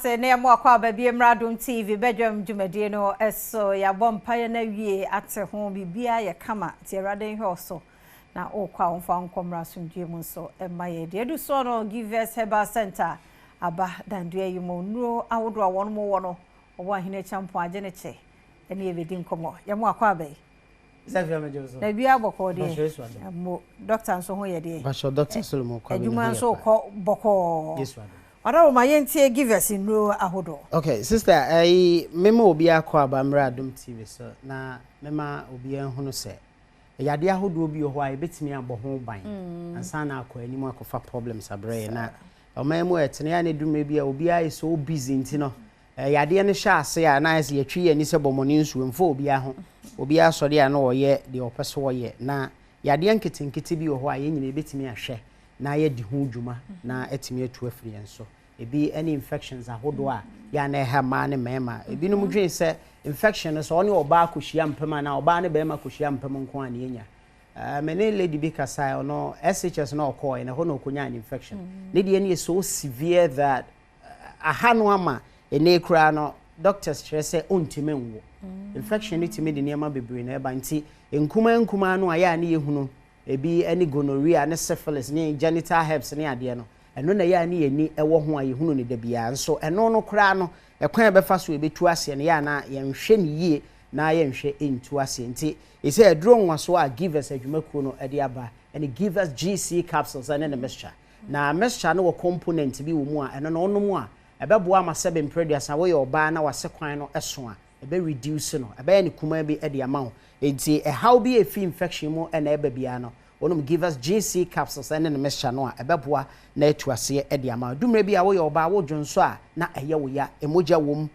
Se ne mo akwa ba bi Adom TV Badwam dwumadie no eso ya bompa na wie ate ho bibia ye kama ti erade hwe oso na okwa onfa nkomra sumdue mu so emaye de edu so no give us herbal center aba dandue yimo nuro awodo awon mo wo no obo ahine champo age ne che ene ebedi nkomo ya mo akwa ba Zavia mejoso na bia boko de mo doctor nso ho ye de ba sho doctor Solomon kwa adwuma nso ko boko yes wa Ora ma yentie give us in no ahodo. Okay, sister, mema obi akwa abamra Adom TV so na mema obi ehunu se. Yade ahodo obi ho a betimi abɔ ho ban. Ansa na akwa animu akofa problems abrɛ na. Ɔmamu etene ya ne dume bi a obi a so busy ntino. Yade ne hya ase a na ase yetwi yani se bomoni nsu mfo obi aho. Obi asɔre a na ɔyɛ de ɔpɛso ɔyɛ na yade nketenkete bi ho a yenyine betimi ahwɛ na ye di ho dwuma na etimi atu afiri enso ebi any infections ahodo a ya na ha ma ne mema ebi no mudwen se infection so one oba akohia mpema na oba ne bema akohia mpema nko a ne nya mene lady bi kasa ono SHS na okoy na ho na okonya an infection ne de ne so severe that ahano ama ene kura no doctors chere se ontime nwo infection itime de niam bebre na eba nti nkuma no aya ne yehunu ebi any gonorrhea ne syphilis ne genital herpes ne ade no eno na ya ne yani ewo ho a yehunu ne da bia nso eno no kra no ekwan ebefa so ebetu ase ne ya na yenhwe ne yie na yenhwe entu ase nti ise edro nwa so a give us adwumakuo no ede aba and give us GC capsules and the mixture na mixture no component bi wo mu a eno no ono mu a ebebo ama 7 previous na wo ye oba na wase kwan no eso a ebe reduce no ebe ne kuma bi ede ama ho enti how be a free infection mu na ebe bia no onum give us GC capsules and the mixture no a ebeboa na etuase e de ama dumre bi a wo ye oba wo dwonso a na eye wo ya emoja wom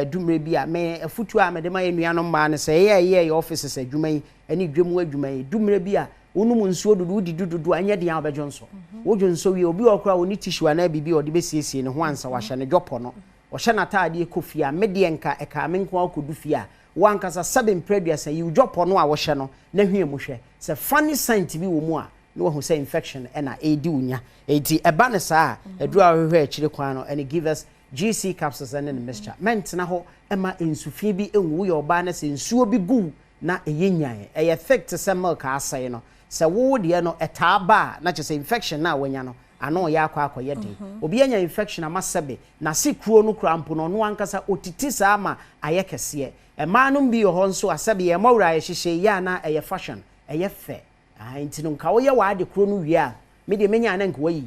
dumre bi a me afutu a me de ma enua no ma ne se ye offices adwuma yi ani dwemu adwuma yi dumre bi a onum nsuo dudu didudu anya de ya obedwonso wo dwonso wi obi okra oni tissue na bibi ode besiesie ne ho ansa wahye ne dwopo no ohye na taade ekofi a me de nka eka me nko akodu fi a wankasa 7 previous yi dwopo no a wo hye no na hwie mu hwe se funny scent bi wo mu a no who say infection and edi unya eti eba ne saa eduru ahwehwe akire kwan no and give us GC capsules and the mixture mentna ho ema ensufi bi enwu ye oba na se nsuo bi gu na eyenyan e effect se milk asai no se wo de no etaba na che se infection na wanya no ano ya akwa de obi anya infection amasebe na sikruo no krampo no no ankasa otiti saa ma ayekese e manum bi ho nso asebe ye mawura ye hihye ya na eye fashion eye fe enti no nka wo ye wa de kro no wie a me de menya na nka wayi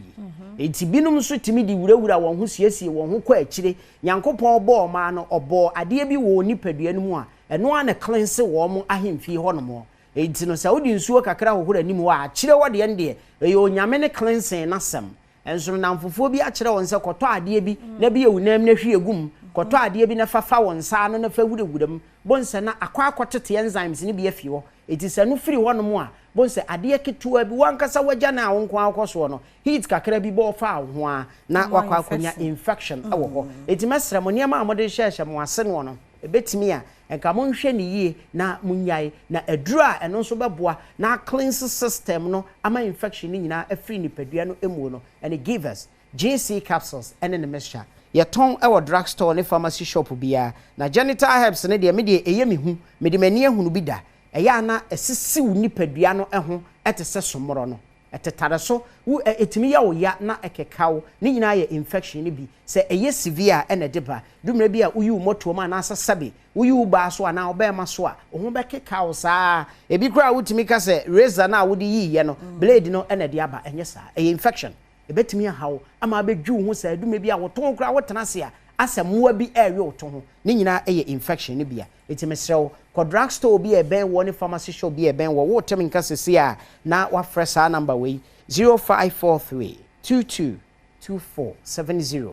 enti binum so timi di wurawura won ho siesie won ho kwa akire nyankopon obo ma no obo ade bi wo nipadua no mu a eno ana cleanse wo mo ahemfi ho no mo enti no sa wodi nsuo kakra hohora nim wa akire wo de nde e yo nyame ne cleansing na sem enso na mfofo bi akire won se koto ade bi na bi ewunam na hwie gum koto ade bi na fafa won sa no na fa wurawuram bonse na akwa akotete enzymes ne bi afi ho enti se no firi ho no mo a bonse ade ketua bi wankasa wagya na wo nkwa akoso no heat kakra bi bo fa ho a na wakwa akonya infection awo ho enti mesra mo niam amode hyehye mo ase no no ebetimi a enka mo nhwe ne yie na munyai na aduru a eno so beboa na cleanse system no ama infection ni nyina afiri nipadua no emu no and it give us GC capsules and in the mixture ye ton ewo drugstore ne pharmacy shop bia na genital herbs ne de me de eye me hu me de mani ehunu bi da eya na esisi wu nipadua no eho etese somoro no etetare so wu etimi ya wo ya na ekekawo ni nyina ye infection ni bi se eye severe ene deba dumre bi a uyu moto ma na asasabe uyu ba so na obema so a oho be kekawo saa ebi kura wutimi ka se razor na wudi yi ye no blade no ene de aba enye saa eye infection ebetimi hawo ama abedwu ho saa dumre bi a woton kura wotena se a asamuwa bi ewe woton ho ni nyina eye infection ni bia etimesrew ko drugstore bi eben wo ne pharmacy shop bi eben wo wotem nka sesi a na wa fresh number we 0543 222470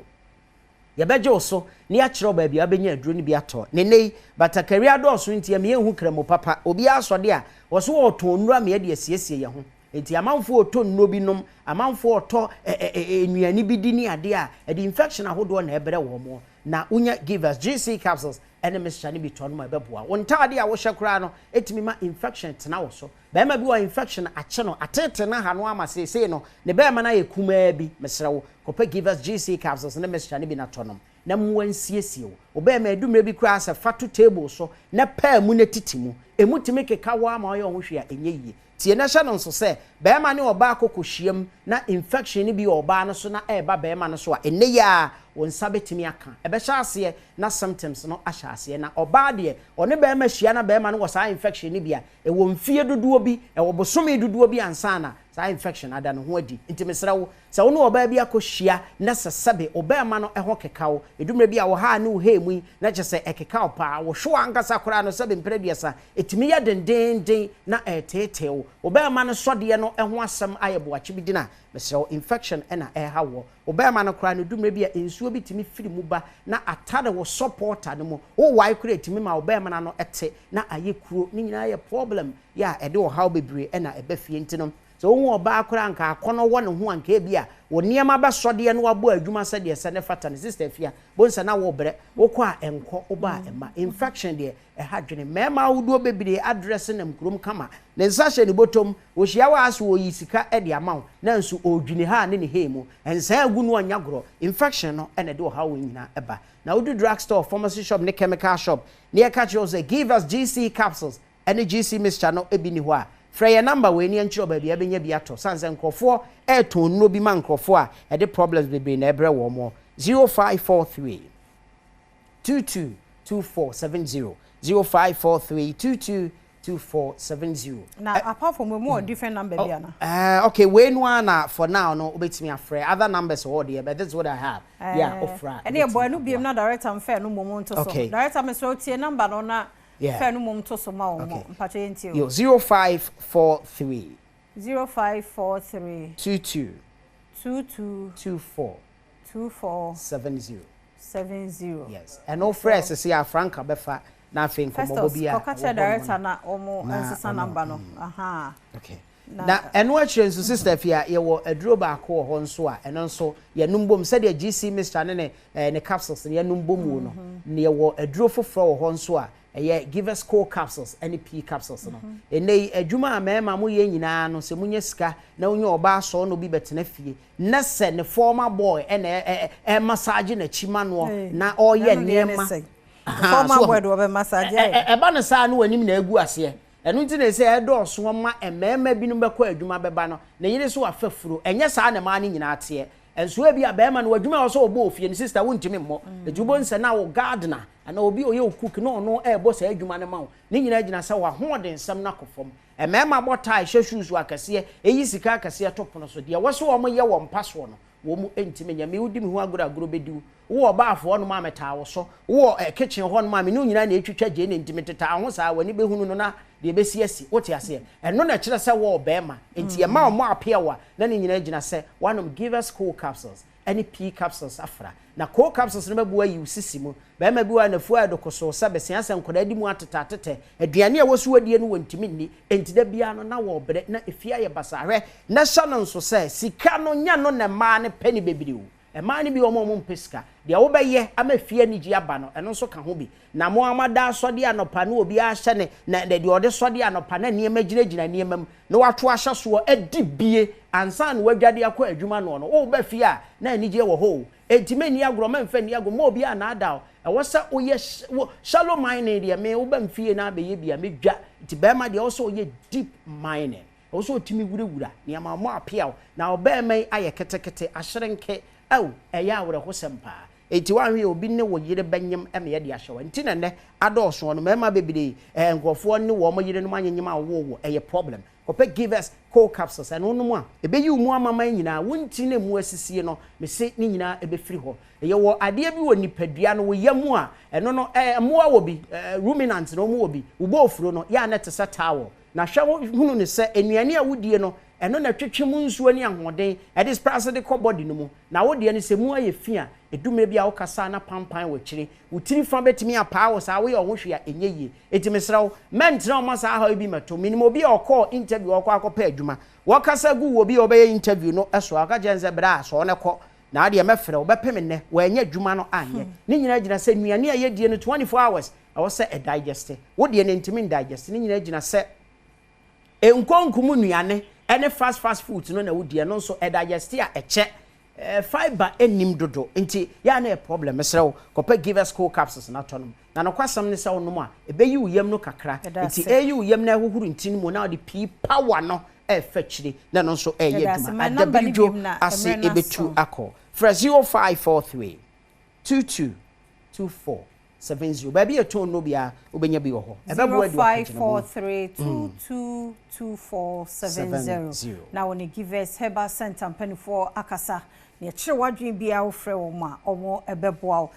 ya beje so ne ya kire oba bia abenya aduro ni bi ato ne nei batakari adoso ntia me ehu kramo papa obi asode a wo so woto nnura me de asiesie ye ho enti amanfo oto nno bi nom amanfo oto enuani bi di ni ade a the infection ahodo na ebere wo mo na unya give us GC capsules ene mixture ni bi to no ma beboa won taade a wo hwekura no etimi ma infection tena wo so be ma bi wa infection ache no atete na ha no ama sese no ne be ma na ye kuma bi mesrewo kope give us GC capsules ene mixture ni bi na to no na mu ansiesie wo obe ma adumre bi kura asa fatu table so na pa mu na titimu emu timi keka wa ma oyo hwe a enye yie tie na hye no nso se be ma ne oba akokohyiam na infection ni bi oba no so na eba be ma no so a enne ya won sabetimi aka ebe hye ase na symptoms no ahye ase na oba de one be ma hia na be ma no wo sa infection ni bia e wo mfie dodo bi e wo bosome dodo bi ansa na sa infection ada no ho adi nti mesra wo se wo no oba bi akohia na sesebe oba ma no eho kekawo edumre bi a wo ha ne wo hemu na kyese ekekawo pa wo hwo ankasa kora no sebe mpreduasa etimi ya dendenden na etetewo oba ma no sode no eho asem ayeboache bi dina mesra wo infection ena eha wo oba ma no kora no dumre bi a ensuo bi timi firi mu ba na atade wo supporter no mo wo wai kora etimi ma oba ma no ete na ayekuro ni nyina ye problem ya ede wo how bebre ena ebafie ntino so won oba akora anka akono wo ne ho anka bia wo niema ba sode no wabo adwuma se de se ne fata ne sister fia bonsa na wo bre wo kwa enko oba ema infection de hadwene mema wudo bebire address na mkrom kama ne nsahye ne botom wo hia wa aso wo yisika e de amaw na nso odwine ha ne ne hemu ensa agu no anyagro infection no ene de wo ha wo nyina eba na wo do drug store pharmacy shop ne chemical shop ne e catch you say give us GC capsules any GC mixture no ebi ni ho a Freya number we ni enchiro ba bia benya bi ato sanse nkrofo e ton no bi man nkrofo a e de problems be na ebre wo mo 0543 222470 0543 222470 na apart from more different number bia na okay we no na for now no obetimi afre other numbers all there but this is what I have yeah ofra and e boy no biem na director mfa no moment so director me so tie number no na fair no mum to so ma o mo mpacho yenti o 0543 0543 22 24 70 yes and no fresh say a franca befa na afin ko mo bia ko ka director na omo nsesa number no aha okay na eno akire nso sister fia ye wo aduro ba ko ho nso a eno nso ye numbom se de GC Mr ne capsules ye numbom no ne ye wo aduro foforo ho nso a give us core capsules any P capsules no enei adwuma amema mo ye nyina no se munye sika na onye oba so no bi betena fie na se ne former boy e massage na chima no na oye niema former boy do be massage e ba no sa no anim na agu ase enu nti na se e do so ma emema binum be kwa adwuma beba no na yire so afafuro enye sa na ma ne nyina ate enso bi abema no adwuma wo so obo ofie ne sister wontimi mmo ejubo nse na wo gardener ana obi oye cook no no e bo sa adwuma ne ma wo ne nyina gina sa wa hoden nsam na kofom emema botai shoes akase eyi sika akase topono so de wo so wo ye wo mpaso no wo mu entimi nya me wudi mi ho agoro bediu wo baafo no ma meta wo so wo kitchen ho no ma me no nyina na etwitwa je ne entimi teta ho sa wani behunu no na de besiasi wote ase eno na kire se wo bema enti ye ma mo apia wa na ne nyina gina se one of give us cool capsules any P capsules afra na cool capsules no bebu ayi usisi mu bema bi wa na fu adokoso sa besia se nkoda di mu atete aduane a wosu wadie no wontimi ni enti da bia no na wo bre na efia ye basahwe na sha no nso se sika no nya no na ma ne pani bebiriu ema ni bi omo mpesika de wo beye amafie ni gi aba no eno nso ka ho bi na mo amada sode anopa na obi a hye ne na de ode sode anopa na niema ginagina niema na wato ahye so adibie ansa na wadwade akọ adwuma no no wo ba fie a na anigye wo ho entime ni agro ma mfa ni agro mo obi a na ada e wo sa oye shallow mining de me wo ba mfie na abeye bia medwa ti ba ma de wo so oye deep mining wo so otimi wurawura niama mo apia na oba mai aye ketekete ahyerenke au eya awre ho sempa enti wanwe obi ne wo yire banyem eme ye de ahyewa enti ne adoso no mema bebire nkofo ne wo mo yire no manyem awo eye problem kope give us cold capsules and onu mu a ebeyi umu amama nyina wonti ne mu asisie no me se ni nyina ebefiri ho eye wo ade bi wo nipadua no wo yamu a eno no mo a wo bi ruminant no mo wo bi ubo ofuro no ya na tesa tawo na hwe hunu ne se enuane a wodie no eno na twetwemu nsuo ni ahoden e dis prase de body no mu na wodie ne se mu aye fi a edumre bia wo kasa na pampan wo kire wutiri fa betimi apa wo sa wo ye ohwe a enye etimesrawo mentra o masa ha bi mato minimo bi o call interview o kwa akopa adwuma wo kasa gu wo bi o be interview no eso aka jenze bra so ne ko na ade mefre wo bepem ne wo anya adwuma no anye ni nyina gina se nuane a ye die no 24 hours I was say a digest wo die ne ntimi digest ni nyina gina se enkonkumu nuane any fast food no na wodie no so e digest a eche fiber enim dodo nti ya na problem mesrew kopa give us cool capsules na tonom na no kwasam ne se wonom a ebeyi uyam no kakra nti eyi uyam na ehuhuru ntin mu na de pii power no fetchire na no so eye duma adabijo ase ebetu akọ fra 0543 2224 70 baby eton no bia obenya bi wo ho ebe bo adu 0543222470 now when give us herbal center mpani for akasa ne kire wadwen bia wo frɛ wo ma omo ebeboa